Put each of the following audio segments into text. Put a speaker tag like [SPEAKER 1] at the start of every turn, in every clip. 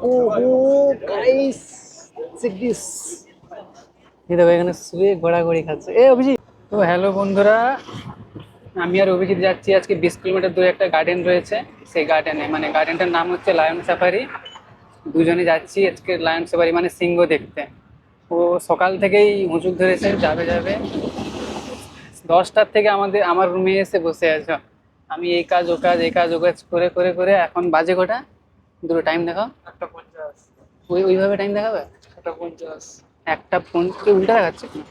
[SPEAKER 1] ও ও guys, check this. এই দেখো এখানে শুয়ে ঘোরাঘুরি খাচ্ছে এ অভিজিৎ। তো হ্যালো বন্ধুরা, আমি আর অভিজিৎ যাচ্ছি আজকে 20 কিলোমিটার দূরে একটা গার্ডেন রয়েছে, সেই গার্ডেনে, মানে গার্ডেনটার নাম হচ্ছে লায়ন সাফারি। দুজনে যাচ্ছি আজকে লায়ন সাফারি মানে সিংহ দেখতে। ও সকাল থেকেই হুজুক ধরেছে, যাবে যাবে। 10টার থেকে আমার রুমে এসে বসে আছে। আমি এই কাজ ও কাজ, এই কাজ ও কাজ করে করে করে এখন বাজে কটা, দুটো টাইম দেখাও। 1:50। ওইভাবে টাইম দেখাবে? 1:50। 1:50 উল্টা দেখাচ্ছে কেন?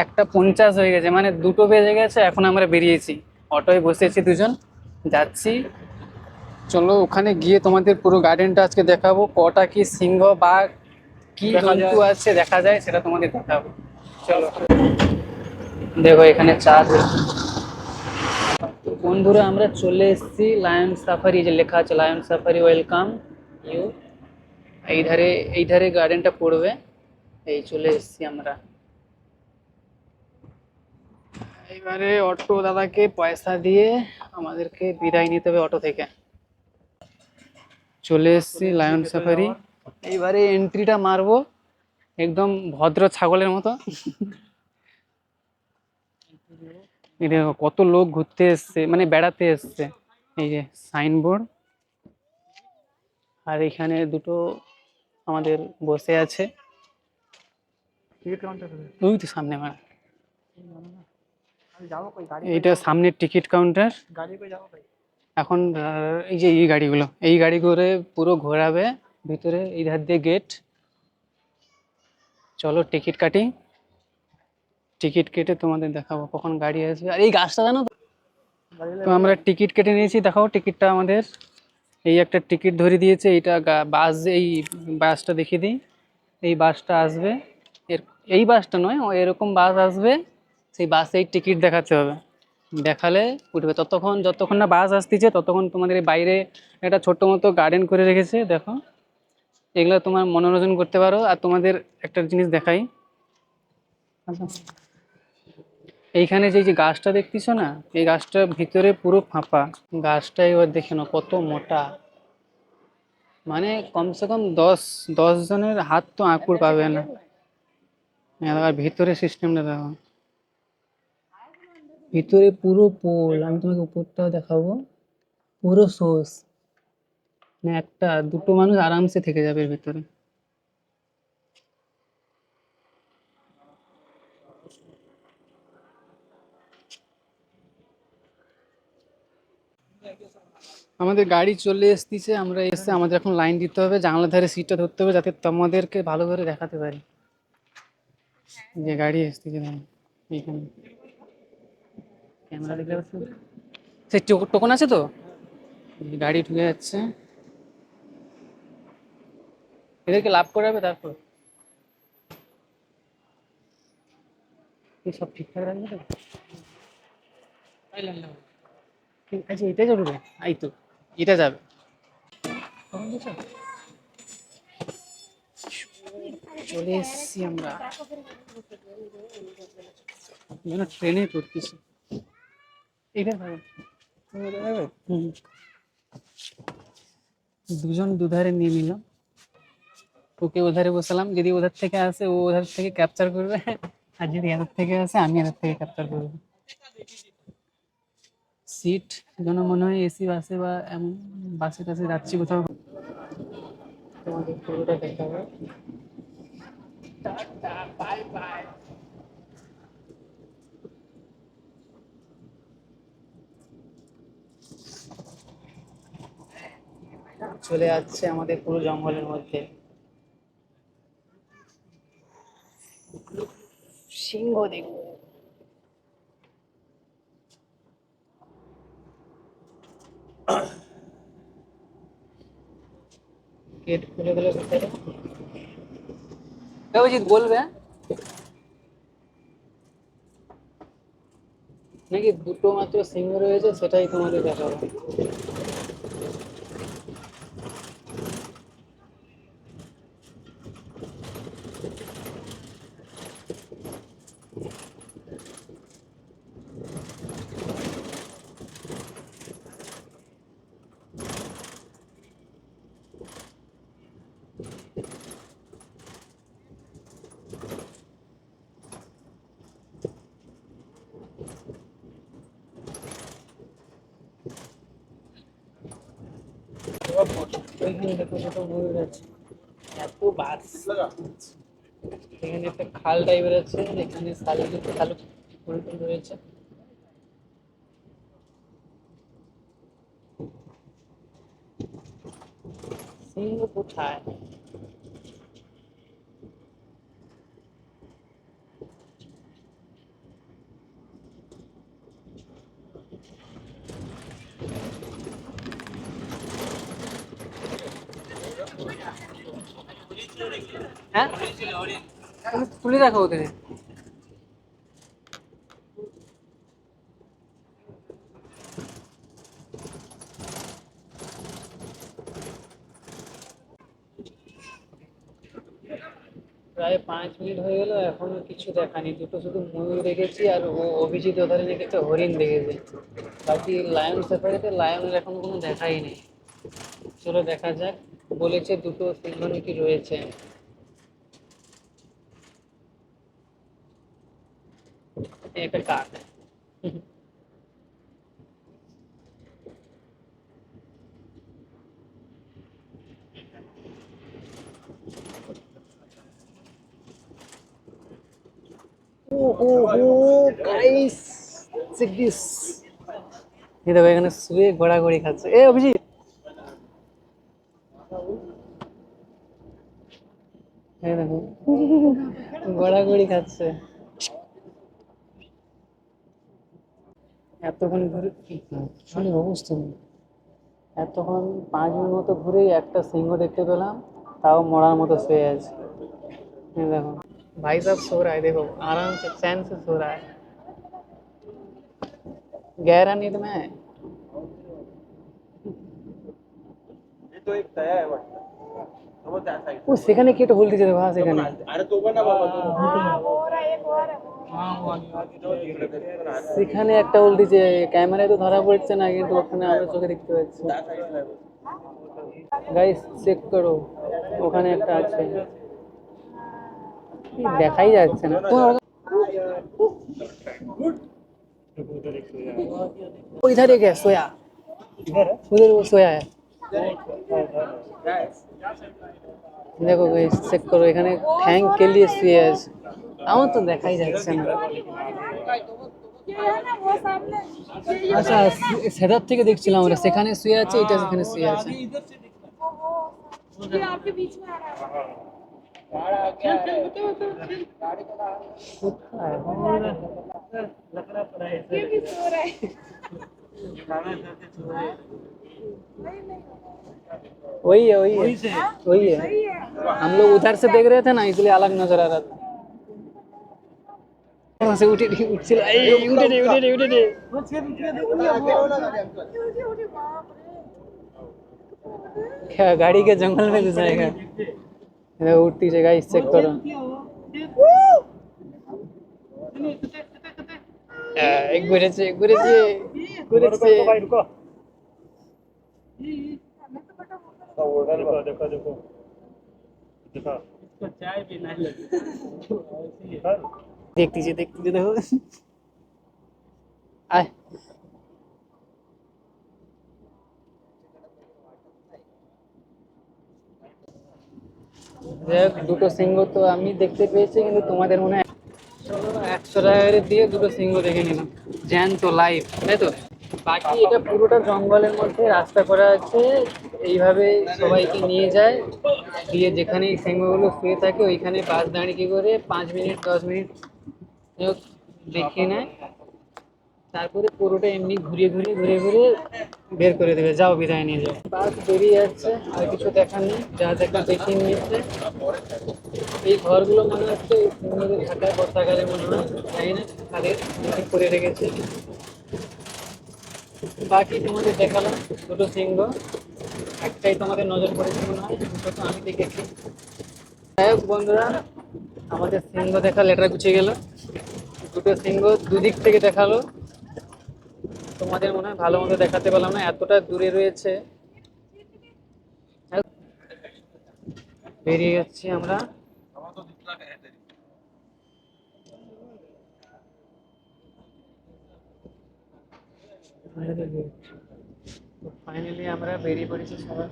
[SPEAKER 1] একটা 1:50 হয়ে গেছে, মানে 2টো বেজে গেছে, এখন আমরা বেরিয়েছি। অটোয় বসেছি দুজন, যাচ্ছি। চলো ওখানে গিয়ে তোমাদের পুরো গার্ডেনটা আজকে দেখাবো, কটা কি সিংহ বাঘ কি জন্তু আছে দেখা যায় সেটা তোমাদের দেখাবো। চলো। দেখো এখানে চা। তো বন্ধুরা আমরা চলে এসেছি লায়ন সাফারি, যে লেখা আছে লায়ন সাফারি ওয়েলকাম ইউ। এই ধারে গার্ডেনটা পড়বে। এই চলে এসেছি আমরা। এইবারে অটো দাদাকে পয়সা দিয়ে আমাদেরকে বিদায় নিতে হবে অটো থেকে। চলে এসেছি লায়ন সাফারি। এইবারে এন্ট্রিটা মারবো একদম ভদ্র ছাগলের মতো। এই দেখো কত লোক ঘুরতে এসছে, মানে বেড়াতে এসছে। এই যে সাইনবোর্ড, আর এখানে দুটো আমাদের বসে আছে। ওই তো সামনে আমার, এইটা সামনের টিকিট কাউন্টার। এখন এই যে এই গাড়িগুলো, এই গাড়ি করে পুরো ঘোরাবে ভিতরে, এই ধার দিয়ে গেট। চলো টিকিট কাটি, টিকিট কেটে তোমাদের দেখাবো কখন গাড়ি আসবে। আর এই গাছটা জানো তো? তো আমরা টিকিট কেটে নিয়েছি, দেখাও টিকিটটা আমাদের। এই একটা টিকিট ধরে দিয়েছে, এইটা বাস, এই বাসটা দেখিয়ে দিই। এই বাসটা আসবে, এর এই বাসটা নয়, ও এরকম বাস আসবে, সেই বাসেই টিকিট দেখাতে হবে, দেখালে উঠবে। যতক্ষণ না বাস আসতেছে ততক্ষণ তোমাদের এই বাইরে একটা ছোট্ট মতো গার্ডেন করে রেখেছে, দেখো। এগুলো তোমার মনোরঞ্জন করতে পারো। আর তোমাদের একটা জিনিস দেখাই, আচ্ছা, এইখানে যে যে গাছটা দেখতেছো না, এই গাছটার ভিতরে পুরো ফাঁপা। গাছটা এবার দেখে নাও কত মোটা, মানে কমসে কম 10 জনের হাত তো আঁকুড় পাবে না। আর ভিতরে সিস্টেমটা দেখো, ভিতরে পুরো পোল। আমি তোমাকে উপরটাও দেখাবো, পুরো সোর্স, মানে একটা দুটো মানুষ আরামসে থেকে যাবে এর ভিতরে। আমাদের গাড়ি চলে এসেছে, আমরা এসে আমাদের এখন লাইন দিতে হবে, জানলার ধারে সিটটা ধরতে হবে যাতে তোমাদেরকে ভালো করে দেখাতে পারি যে গাড়ি এসেছে। এইখানে ক্যামেরা দেখতে পাচ্ছ, সেই টোকন আছে তো। গাড়ি ঢুকে যাচ্ছে, এদেরকে লাভ করাবে, তারপর সব ঠিকঠাক রাখবে তো। আচ্ছা এটা যাবে, এই তো এটা যাবে। চলে এসছি আমরা, যেন ট্রেনে পড়তেছি। এটা ভাবে দুজন দুধারে নিয়ে নিলাম, ওকে ওধারে বসালাম, যদি ওধার থেকে আসে ও ওধার থেকে ক্যাপচার করবে, আর যদি এধার থেকে আসে আমি এধার থেকে ক্যাপচার করবো। সিট যেন মনে হয় এসি বাসে বা এমন বাসে টাসে যাচ্ছি কোথাও। তোমাদের পুরোটা দেখাবো। Tata, bye bye. চলে যাচ্ছে আমাদের পুরো জঙ্গলের মধ্যে। সিংহ দেখবো। গেট খুলে দিলে ভিতরে অভিজিৎ বলবে, নাকি দুটো মাত্র সিংহ রয়েছে সেটাই তোমাদের দেখাবো। ওইখানে দেখো ছোট ময়ূর আছে, এত বাস। এখানে একটা খাল টাইপের আছে, এখানে শালু শালু ফুল টুল রয়েছে। সিংহ কোথায়? হ্যাঁ, তুমি তুলে রাখো ওদের। প্রায় 5 মিনিট হয়ে গেল, এখনো কিছু দেখানি। দুটো শুধু ময়ূর দেখেছি, আর ও অভিজিৎ ওধারে দেখেছে হরিণ দেখেছে। বাকি লায়ন সেপারেটে লায়নের এখন কোনো দেখাই নেই। চলো দেখা যাক। বলেছে দুটো সিংহ নাকি রয়েছে। এই একটা কাক। Guys, check this. এই দেখো এখানে শুয়ে ঘোরাঘুরি খাচ্ছে। এ অভিজিৎ, এই দেখো ঘোরাঘুরি খাচ্ছে। এতক্ষণ ঘুরে শুনে অবস্থা নেই। এতক্ষণ 5 মিনিট মতো ঘুরেই একটা সিংহ দেখতে পেলাম, তাও মরার মতো শুয়ে আছে। ये देखो भाई साहब सो रहा है, देखो आराम से चैन से सो रहा है, गहरा नींद में है। वो সেখানে কেটে বলতে যেতে ভাই সেখানে। আরে তো না বাবা, সেখানে একটা উল্টেছে, ক্যামেরায় তো ধরা পড়ছে না, কিন্তু ওখানে আমরা চোখে দেখতে পাচ্ছি। গাইস চেক করো, ওখানে একটা আছে, দেখাই যাচ্ছে না। वो इधर एक है सोया, उधर वो सोया है। দেখো গাইস চেক করো, এখানে ঠ্যাং কেলিয়ে শুয়ে আছে, আমার তো দেখাই যাচ্ছে না। আচ্ছা, সেটার থেকে দেখছিলাম আমরা, সেখানে শুয়ে আছে, এটা সেখানে শুয়ে আছে। वही है, वही है, वही है। हम लोग उधर से देख रहे थे ना, इसलिए अलग नजर आ रहा था। वहां से उठे उठছিল, এই উঠে রে উঠে রে উঠে রে। क्या गाड़ी के जंगल में घुस जाएगा। देखो उठती जगह इस चेक करो। ঘুরেছে ঘুরেছে ঘুরেছে। দেখতেছি দেখতেছি, দেখো আয়। যাই হোক, দুটো সিংহ তো আমি দেখতে পেয়েছি, কিন্তু তোমাদের মনে হয় 100 টাকা করে দিয়ে দুটো সিংহ দেখে নিলাম, জ্যান্ত লাইভ, তাই তো। বাকি এটা পুরোটা জঙ্গলের মধ্যে রাস্তা করা আছে, এইভাবে সবাইকে নিয়ে যায়, দিয়ে যেখানে এই সিংহগুলো শুয়ে থাকে ওইখানে বাস দাঁড়িয়ে করে 5 মিনিট 10 মিনিট দেখিয়ে নেয়। তারপরে পুরোটা এমনি ঘুরিয়ে ঘুরিয়ে ঘুরিয়ে ঘুরিয়ে বের করে দেবে, যাও বিদায় নিয়ে যাও। বাস বেরিয়ে যাচ্ছে, আর কিছু দেখার নেই, যা দেখা দেখিয়ে নিয়েছে। এই ঘরগুলো মনে হচ্ছে এই সিংহদের থাকার বর্ষাকালে মনে হয়, জানি না তাদের কিছু করে রেখেছে। বাকি তোমাদের দেখালাম দুটো সিংহ, একটাই তোমাদের নজর পড়েছে মনে হয়, দুটো তো আমি দেখেছি। যাই হোক বন্ধুরা, আমাদের সিংহ দেখা লেটার গুছিয়ে গেল। দুটো সিংহ দুদিক থেকে দেখালো, তোমাদের মনে হয় ভালো মতো দেখাতে পারলাম না, এতটা দূরে রয়েছে। বেরিয়ে যাচ্ছি আমরা। ফাইনালি আমরা বেরিয়ে পড়েছি সবাই।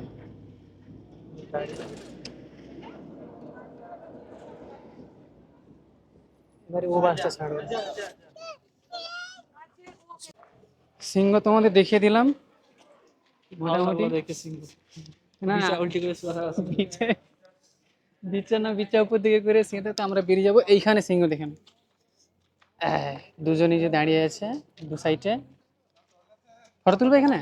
[SPEAKER 1] এবারে ও বাসটা ছাড়বে। সিংহ তোমাদের দেখিয়ে দিলাম মোটামুটি। না বিচে বিচা না বিচা উপর দিকে করে সেটাতে আমরা বেরিয়ে যাবো। এইখানে সিংহ দেখেন, দুজনই যে দাঁড়িয়ে আছে দু সাইডে। ফটো তুলবে এখানে?